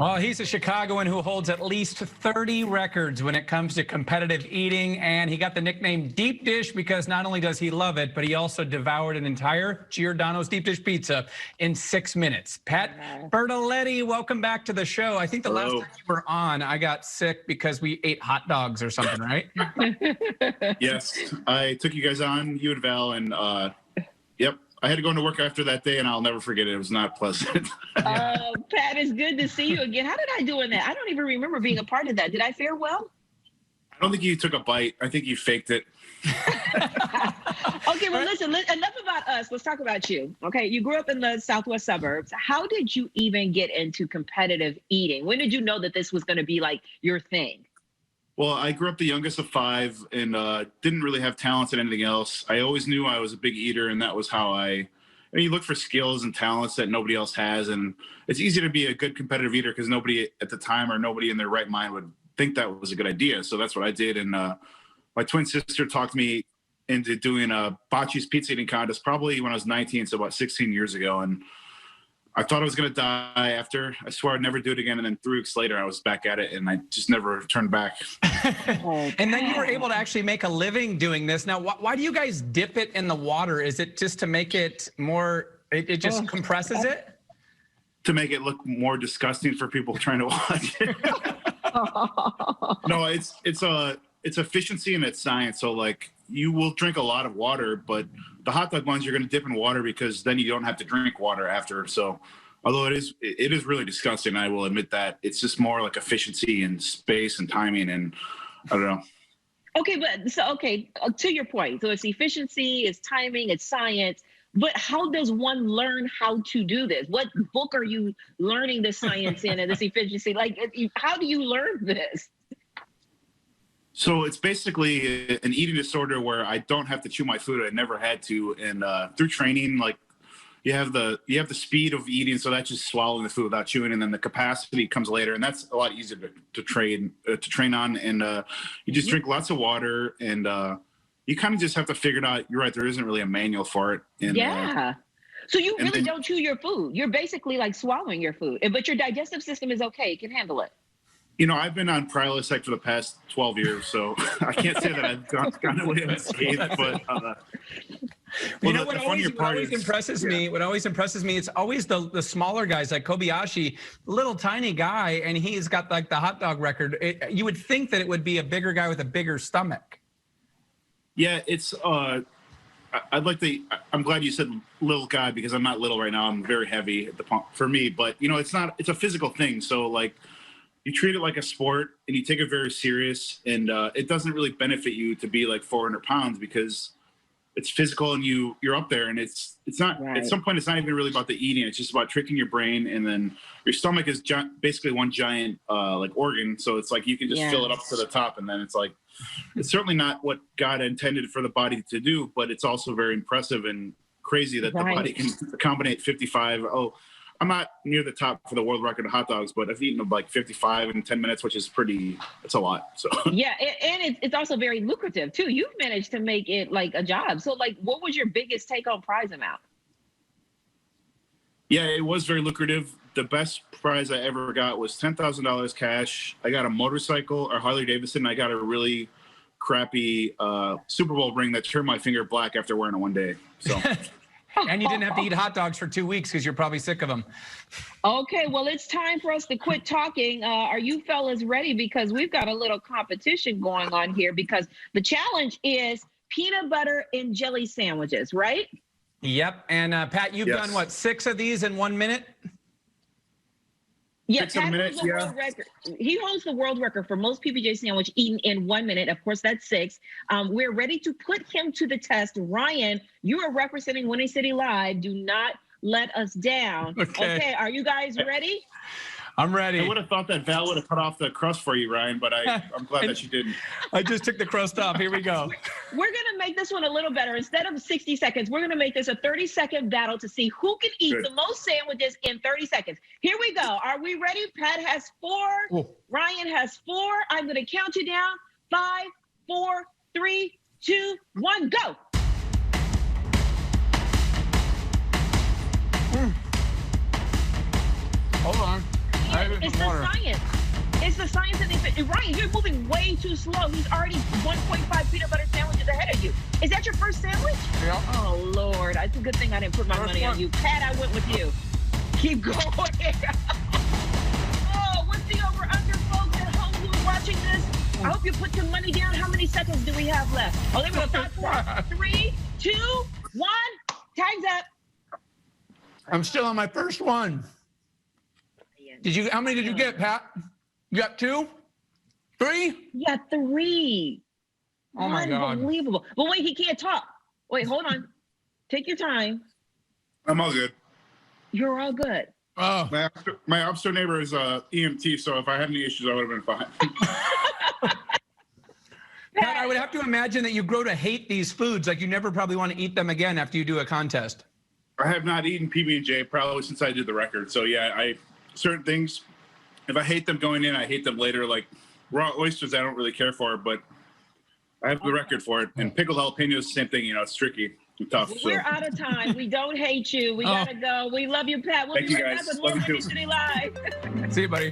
Well, he's a Chicagoan who holds at least 30 records when it comes to competitive eating, and he got the nickname Deep Dish because not only does he love it, but he also devoured an entire Giordano's deep dish pizza in 6 minutes. Pat Bertoletti, welcome back to the show. I think the last time you were on, I got sick because we ate hot dogs or something, right? Yes, I took you guys on, you and Val, and yep. I had to go into work after that day, and I'll never forget it. It was not pleasant. Pat, it's good to see you again. How did I do in that? I don't even remember being a part of that. Did I fare well? I don't think you took a bite. I think you faked it. Okay, well, listen, enough about us. Let's talk about you. Okay, you grew up in the southwest suburbs. How did you even get into competitive eating? When did you know that this was going to be like your thing? Well, I grew up the youngest of 5 and didn't really have talents in anything else. I always knew I was a big eater, and that was how you look for skills and talents that nobody else has. And it's easy to be a good competitive eater because nobody at the time or nobody in their right mind would think that was a good idea. So that's what I did. And my twin sister talked me into doing a Bocce's pizza eating contest probably when I was 19, so about 16 years ago. And I thought I was going to die after. I swore I'd never do it again. And then 3 weeks later, I was back at it, and I just never turned back. And then you were able to actually make a living doing this. Now, why do you guys dip it in the water? Is it just to make it more, it just compresses it? To make it look more disgusting for people trying to watch it. No, it's efficiency and it's science. So like you will drink a lot of water, but the hot dog buns you're going to dip in water because then you don't have to drink water after. So although it is really disgusting, I will admit that it's just more like efficiency and space and timing, and I don't know. Okay, but to your point, so it's efficiency, it's timing, it's science. But how does one learn how to do this? What book are you learning the science in and this efficiency? Like, how do you learn this? So it's basically an eating disorder where I don't have to chew my food. I never had to. And through training, like you have the speed of eating. So that's just swallowing the food without chewing. And then the capacity comes later. And that's a lot easier to train on. And you just drink lots of water, and you kind of just have to figure it out. You're right. There isn't really a manual for it. And, yeah. So you really don't chew your food. You're basically like swallowing your food, but your digestive system is okay. It can handle it. You know, I've been on Prilosec for the past 12 years, so I can't say that I've gone away unscathed. But you know what always impresses me? What always impresses me? It's always the smaller guys like Kobayashi, little tiny guy, and he's got like the hot dog record. You would think that it would be a bigger guy with a bigger stomach. Yeah, it's. I'm glad you said little guy because I'm not little right now. I'm very heavy at the pump for me, but you know, it's a physical thing. So like. You treat it like a sport and you take it very serious, and it doesn't really benefit you to be like 400 pounds because it's physical and you're up there, and it's not right. At some point it's not even really about the eating. It's just about tricking your brain, and then your stomach is basically one giant like organ. So it's like you can just fill it up to the top, and then it's like, it's certainly not what God intended for the body to do, but it's also very impressive and crazy that the body can combine 55. I'm not near the top for the world record of hot dogs, but I've eaten like 55 in 10 minutes, which is it's a lot. So yeah, and it's also very lucrative too. You've managed to make it like a job. So like, what was your biggest take-home prize amount? Yeah, it was very lucrative. The best prize I ever got was $10,000 cash. I got a motorcycle or Harley Davidson. I got a really crappy Super Bowl ring that turned my finger black after wearing it one day. So. And you didn't have to eat hot dogs for 2 weeks because you're probably sick of them. Okay, well, it's time for us to quit talking. Are you fellas ready? Because we've got a little competition going on here, because the challenge is peanut butter and jelly sandwiches, right? Yep. And Pat, you've done what, 6 of these in 1 minute? Yeah, Pat holds the world record. He holds the world record for most PB&J sandwich eaten in 1 minute. Of course, that's 6. We're ready to put him to the test. Ryan, you are representing Winning City Live. Do not let us down. Okay, are you guys ready? I'm ready. I would have thought that Val would have cut off the crust for you, Ryan, but I'm glad that she didn't. I just took the crust off. Here we go. We're going to make this one a little better. Instead of 60 seconds, we're going to make this a 30-second battle to see who can eat the most sandwiches in 30 seconds. Here we go. Are we ready? Pat has 4. Ooh. Ryan has 4. I'm going to count you down. 5, 4, 3, 2, 1, go. Hold on. It's the science. It's the science and Ryan, you're moving way too slow. He's already 1.5 peanut butter sandwiches ahead of you. Is that your first sandwich? Yeah. Oh, Lord. It's a good thing I didn't put my money on you. Pat, I went with you. Keep going. Oh, what's the over-under, folks at home who are watching this? I hope you put some money down. How many seconds do we have left? Oh, there we go. 5, 4, 3, 2, 1. Time's up. I'm still on my first one. How many did you get, Pat? You got 2? 3? Yeah, 3. Oh my God. Unbelievable. But wait, he can't talk. Wait, hold on. Take your time. I'm all good. You're all good. Oh. My upstairs neighbor is EMT, so if I had any issues, I would have been fine. Pat, I would have to imagine that you grow to hate these foods. Like you never probably want to eat them again after you do a contest. I have not eaten PB&J probably since I did the record. So yeah, certain things, if I hate them going in, I hate them later. Like raw oysters, I don't really care for, but I have the record for it. And pickled jalapenos, same thing. You know, it's tricky and tough. We're out of time. We don't hate you. We gotta go. We love you, Pat. We'll Thank be you, right guys. back with more Love you Windy too. City Live. See you, buddy.